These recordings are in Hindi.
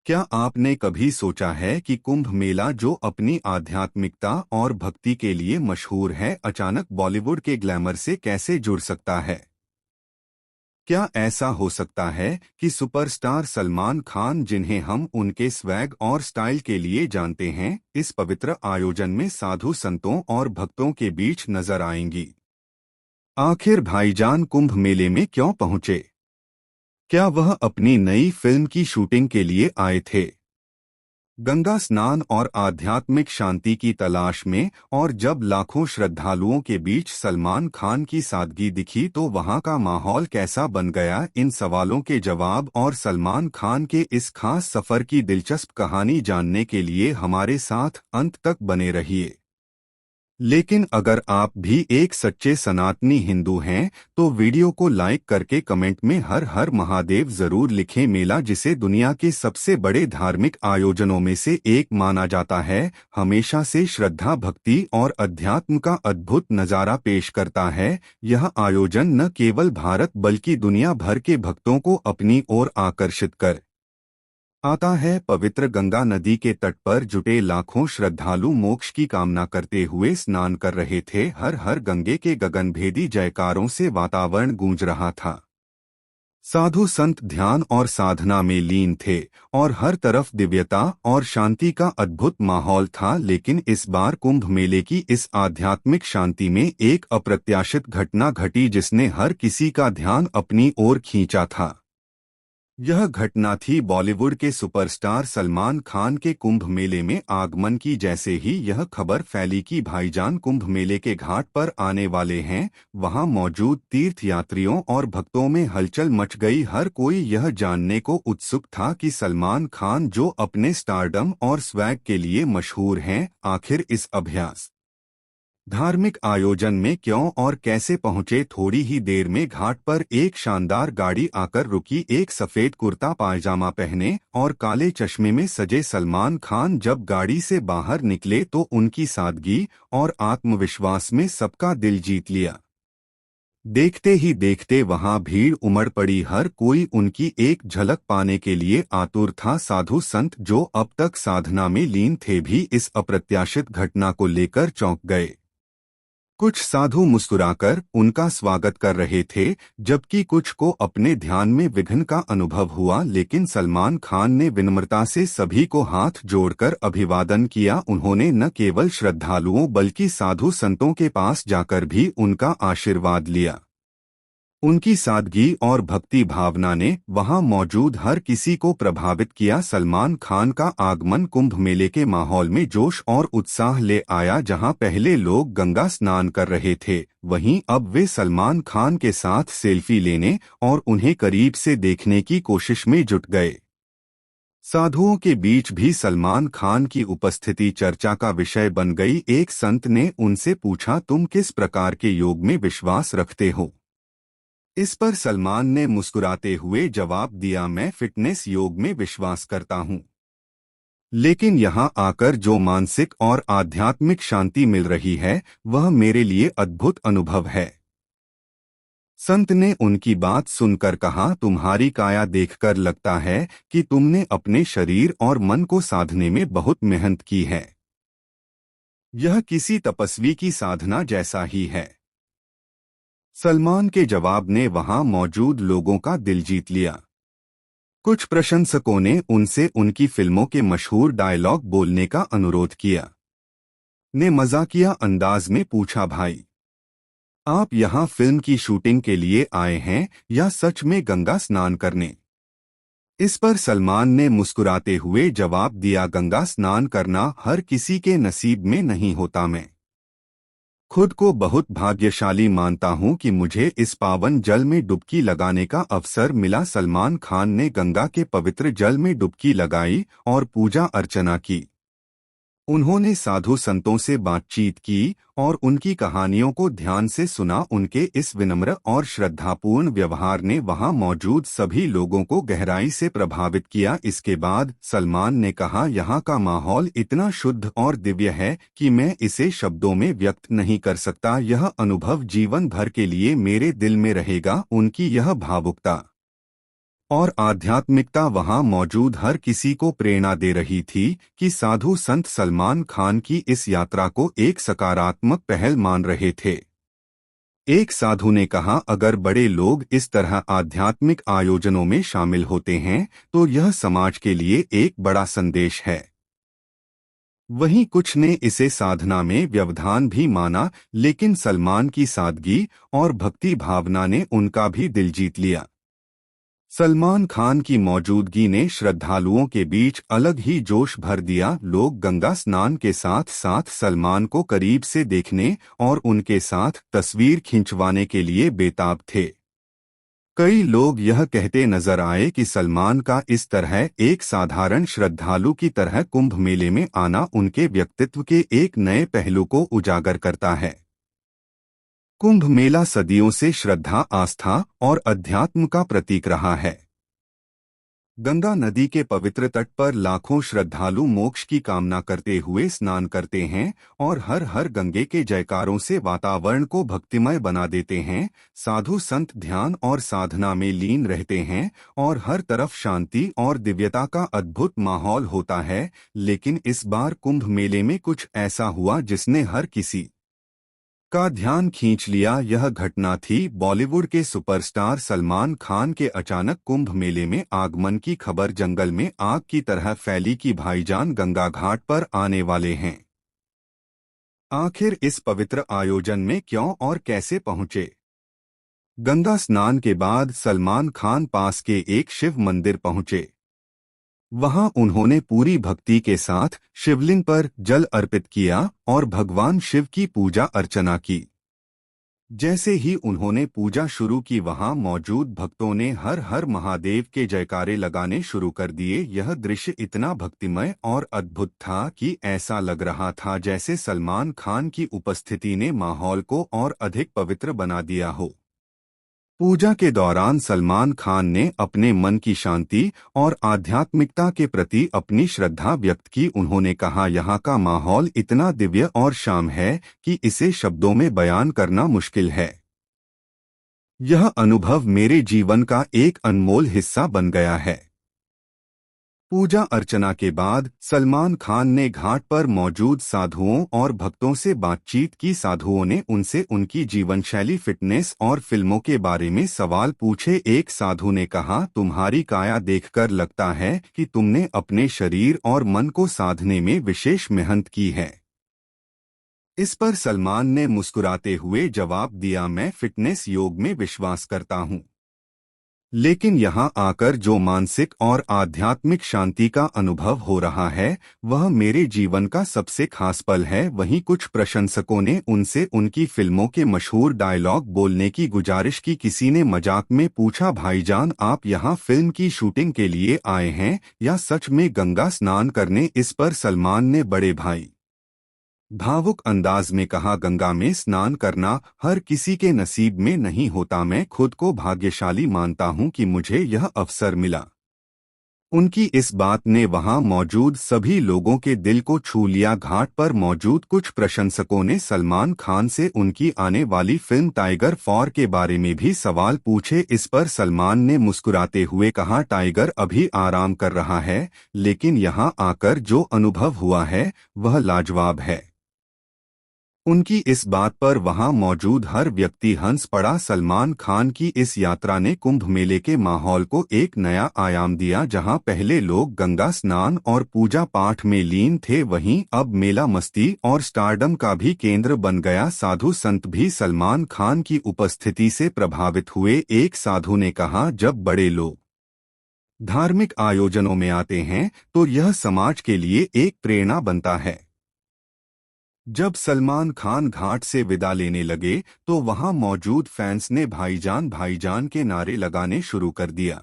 क्या आपने कभी सोचा है कि कुंभ मेला जो अपनी आध्यात्मिकता और भक्ति के लिए मशहूर है, अचानक बॉलीवुड के ग्लैमर से कैसे जुड़ सकता है? क्या ऐसा हो सकता है कि सुपरस्टार सलमान खान, जिन्हें हम उनके स्वैग और स्टाइल के लिए जानते हैं, इस पवित्र आयोजन में साधु संतों और भक्तों के बीच नजर आएंगी? आखिर भाईजान कुंभ मेले में क्यों पहुंचे? क्या वह अपनी नई फिल्म की शूटिंग के लिए आए थे, गंगा स्नान और आध्यात्मिक शांति की तलाश में? और जब लाखों श्रद्धालुओं के बीच सलमान खान की सादगी दिखी तो वहां का माहौल कैसा बन गया? इन सवालों के जवाब और सलमान खान के इस खास सफर की दिलचस्प कहानी जानने के लिए हमारे साथ अंत तक बने रहिए। लेकिन अगर आप भी एक सच्चे सनातनी हिंदू हैं तो वीडियो को लाइक करके कमेंट में हर हर महादेव जरूर लिखें। मेला, जिसे दुनिया के सबसे बड़े धार्मिक आयोजनों में से एक माना जाता है, हमेशा से श्रद्धा, भक्ति और अध्यात्म का अद्भुत नज़ारा पेश करता है। यह आयोजन न केवल भारत बल्कि दुनिया भर के भक्तों को अपनी ओर आकर्षित कर आता है। पवित्र गंगा नदी के तट पर जुटे लाखों श्रद्धालु मोक्ष की कामना करते हुए स्नान कर रहे थे। हर हर गंगे के गगनभेदी जयकारों से वातावरण गूंज रहा था। साधु संत ध्यान और साधना में लीन थे और हर तरफ दिव्यता और शांति का अद्भुत माहौल था। लेकिन इस बार कुंभ मेले की इस आध्यात्मिक शांति में एक अप्रत्याशित घटना घटी जिसने हर किसी का ध्यान अपनी ओर खींचा था। यह घटना थी बॉलीवुड के सुपरस्टार सलमान खान के कुंभ मेले में आगमन की। जैसे ही यह खबर फैली कि भाईजान कुंभ मेले के घाट पर आने वाले हैं, वहां मौजूद तीर्थयात्रियों और भक्तों में हलचल मच गई। हर कोई यह जानने को उत्सुक था कि सलमान खान, जो अपने स्टारडम और स्वैग के लिए मशहूर हैं, आखिर इस अभ्यास धार्मिक आयोजन में क्यों और कैसे पहुंचे। थोड़ी ही देर में घाट पर एक शानदार गाड़ी आकर रुकी। एक सफेद कुर्ता पायजामा पहने और काले चश्मे में सजे सलमान खान जब गाड़ी से बाहर निकले तो उनकी सादगी और आत्मविश्वास में सबका दिल जीत लिया। देखते ही देखते वहां भीड़ उमड़ पड़ी। हर कोई उनकी एक झलक पाने के लिए आतुर था। साधु संत, जो अब तक साधना में लीन थे, भी इस अप्रत्याशित घटना को लेकर चौंक गए। कुछ साधु मुस्कुराकर उनका स्वागत कर रहे थे, जबकि कुछ को अपने ध्यान में विघ्न का अनुभव हुआ। लेकिन सलमान खान ने विनम्रता से सभी को हाथ जोड़कर अभिवादन किया। उन्होंने न केवल श्रद्धालुओं बल्कि साधु संतों के पास जाकर भी उनका आशीर्वाद लिया। उनकी सादगी और भक्ति भावना ने वहां मौजूद हर किसी को प्रभावित किया। सलमान खान का आगमन कुंभ मेले के माहौल में जोश और उत्साह ले आया। जहां पहले लोग गंगा स्नान कर रहे थे, वहीं अब वे सलमान खान के साथ सेल्फी लेने और उन्हें करीब से देखने की कोशिश में जुट गए। साधुओं के बीच भी सलमान खान की उपस्थिति चर्चा का विषय बन गई। एक संत ने उनसे पूछा, तुम किस प्रकार के योग में विश्वास रखते हो? इस पर सलमान ने मुस्कुराते हुए जवाब दिया, मैं फिटनेस योग में विश्वास करता हूं। लेकिन यहाँ आकर जो मानसिक और आध्यात्मिक शांति मिल रही है, वह मेरे लिए अद्भुत अनुभव है। संत ने उनकी बात सुनकर कहा, तुम्हारी काया देखकर लगता है कि तुमने अपने शरीर और मन को साधने में बहुत मेहनत की है। यह किसी तपस्वी की साधना जैसा ही है। सलमान के जवाब ने वहां मौजूद लोगों का दिल जीत लिया। कुछ प्रशंसकों ने उनसे उनकी फिल्मों के मशहूर डायलॉग बोलने का अनुरोध किया। ने मजाकिया अंदाज में पूछा, भाई, आप यहाँ फिल्म की शूटिंग के लिए आए हैं या सच में गंगा स्नान करने? इस पर सलमान ने मुस्कुराते हुए जवाब दिया, गंगा स्नान करना हर किसी के नसीब में नहीं होता। मैं खुद को बहुत भाग्यशाली मानता हूं कि मुझे इस पावन जल में डुबकी लगाने का अवसर मिला। सलमान खान ने गंगा के पवित्र जल में डुबकी लगाई और पूजा अर्चना की। उन्होंने साधु संतों से बातचीत की और उनकी कहानियों को ध्यान से सुना। उनके इस विनम्र और श्रद्धापूर्ण व्यवहार ने वहां मौजूद सभी लोगों को गहराई से प्रभावित किया। इसके बाद सलमान ने कहा, यहाँ का माहौल इतना शुद्ध और दिव्य है कि मैं इसे शब्दों में व्यक्त नहीं कर सकता। यह अनुभव जीवन भर के लिए मेरे दिल में रहेगा। उनकी यह भावुकता और आध्यात्मिकता वहां मौजूद हर किसी को प्रेरणा दे रही थी कि साधु संत सलमान खान की इस यात्रा को एक सकारात्मक पहल मान रहे थे। एक साधु ने कहा, अगर बड़े लोग इस तरह आध्यात्मिक आयोजनों में शामिल होते हैं तो यह समाज के लिए एक बड़ा संदेश है। वहीं कुछ ने इसे साधना में व्यवधान भी माना, लेकिन सलमान की सादगी और भक्ति भावना ने उनका भी दिल जीत लिया। सलमान खान की मौजूदगी ने श्रद्धालुओं के बीच अलग ही जोश भर दिया। लोग गंगा स्नान के साथ साथ सलमान को करीब से देखने और उनके साथ तस्वीर खिंचवाने के लिए बेताब थे। कई लोग यह कहते नजर आए कि सलमान का इस तरह एक साधारण श्रद्धालु की तरह कुंभ मेले में आना उनके व्यक्तित्व के एक नए पहलू को उजागर करता है। कुंभ मेला सदियों से श्रद्धा, आस्था और अध्यात्म का प्रतीक रहा है। गंगा नदी के पवित्र तट पर लाखों श्रद्धालु मोक्ष की कामना करते हुए स्नान करते हैं और हर हर गंगे के जयकारों से वातावरण को भक्तिमय बना देते हैं। साधु संत ध्यान और साधना में लीन रहते हैं और हर तरफ शांति और दिव्यता का अद्भुत माहौल होता है। लेकिन इस बार कुंभ मेले में कुछ ऐसा हुआ जिसने हर किसी का ध्यान खींच लिया। यह घटना थी बॉलीवुड के सुपरस्टार सलमान खान के अचानक कुंभ मेले में आगमन की खबर जंगल में आग की तरह फैली कि भाईजान गंगा घाट पर आने वाले हैं। आखिर इस पवित्र आयोजन में क्यों और कैसे पहुंचे? गंगा स्नान के बाद सलमान खान पास के एक शिव मंदिर पहुंचे। वहां उन्होंने पूरी भक्ति के साथ शिवलिंग पर जल अर्पित किया और भगवान शिव की पूजा अर्चना की। जैसे ही उन्होंने पूजा शुरू की, वहां मौजूद भक्तों ने हर हर महादेव के जयकारे लगाने शुरू कर दिए। यह दृश्य इतना भक्तिमय और अद्भुत था कि ऐसा लग रहा था जैसे सलमान खान की उपस्थिति ने माहौल को और अधिक पवित्र बना दिया हो। पूजा के दौरान सलमान खान ने अपने मन की शांति और आध्यात्मिकता के प्रति अपनी श्रद्धा व्यक्त की। उन्होंने कहा, यहाँ का माहौल इतना दिव्य और शाम है कि इसे शब्दों में बयान करना मुश्किल है। यह अनुभव मेरे जीवन का एक अनमोल हिस्सा बन गया है। पूजा अर्चना के बाद सलमान खान ने घाट पर मौजूद साधुओं और भक्तों से बातचीत की। साधुओं ने उनसे उनकी जीवनशैली, फिटनेस और फिल्मों के बारे में सवाल पूछे। एक साधु ने कहा, तुम्हारी काया देखकर लगता है कि तुमने अपने शरीर और मन को साधने में विशेष मेहनत की है। इस पर सलमान ने मुस्कुराते हुए जवाब दिया, मैं फिटनेस योग में विश्वास करता हूँ, लेकिन यहाँ आकर जो मानसिक और आध्यात्मिक शांति का अनुभव हो रहा है वह मेरे जीवन का सबसे खास पल है। वहीं कुछ प्रशंसकों ने उनसे उनकी फिल्मों के मशहूर डायलॉग बोलने की गुजारिश की। किसी ने मजाक में पूछा, भाईजान आप यहाँ फिल्म की शूटिंग के लिए आए हैं या सच में गंगा स्नान करने? इस पर सलमान ने बड़े भावुक अंदाज में कहा, गंगा में स्नान करना हर किसी के नसीब में नहीं होता। मैं खुद को भाग्यशाली मानता हूं कि मुझे यह अवसर मिला। उनकी इस बात ने वहां मौजूद सभी लोगों के दिल को छू लिया। घाट पर मौजूद कुछ प्रशंसकों ने सलमान खान से उनकी आने वाली फिल्म टाइगर 4 के बारे में भी सवाल पूछे। इस पर सलमान ने मुस्कुराते हुए कहा, टाइगर अभी आराम कर रहा है, लेकिन यहां आकर जो अनुभव हुआ है वह लाजवाब है। उनकी इस बात पर वहां मौजूद हर व्यक्ति हंस पड़ा। सलमान खान की इस यात्रा ने कुंभ मेले के माहौल को एक नया आयाम दिया। जहां पहले लोग गंगा स्नान और पूजा पाठ में लीन थे, वहीं अब मेला मस्ती और स्टारडम का भी केंद्र बन गया। साधु संत भी सलमान खान की उपस्थिति से प्रभावित हुए। एक साधु ने कहा, जब बड़े लोग धार्मिक आयोजनों में आते हैं तो यह समाज के लिए एक प्रेरणा बनता है। जब सलमान खान घाट से विदा लेने लगे तो वहां मौजूद फैंस ने भाईजान भाईजान के नारे लगाने शुरू कर दिया।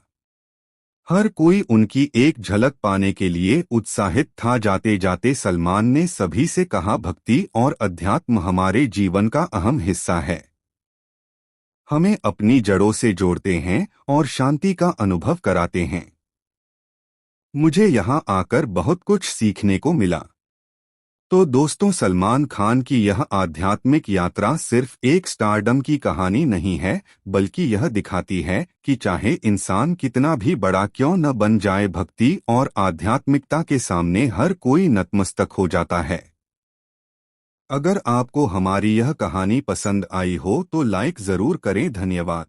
हर कोई उनकी एक झलक पाने के लिए उत्साहित था। जाते जाते सलमान ने सभी से कहा, भक्ति और अध्यात्म हमारे जीवन का अहम हिस्सा है। हमें अपनी जड़ों से जोड़ते हैं और शांति का अनुभव कराते हैं। मुझे यहाँ आकर बहुत कुछ सीखने को मिला। तो दोस्तों, सलमान खान की यह आध्यात्मिक यात्रा सिर्फ एक स्टारडम की कहानी नहीं है, बल्कि यह दिखाती है कि चाहे इंसान कितना भी बड़ा क्यों न बन जाए, भक्ति और आध्यात्मिकता के सामने हर कोई नतमस्तक हो जाता है। अगर आपको हमारी यह कहानी पसंद आई हो तो लाइक जरूर करें। धन्यवाद।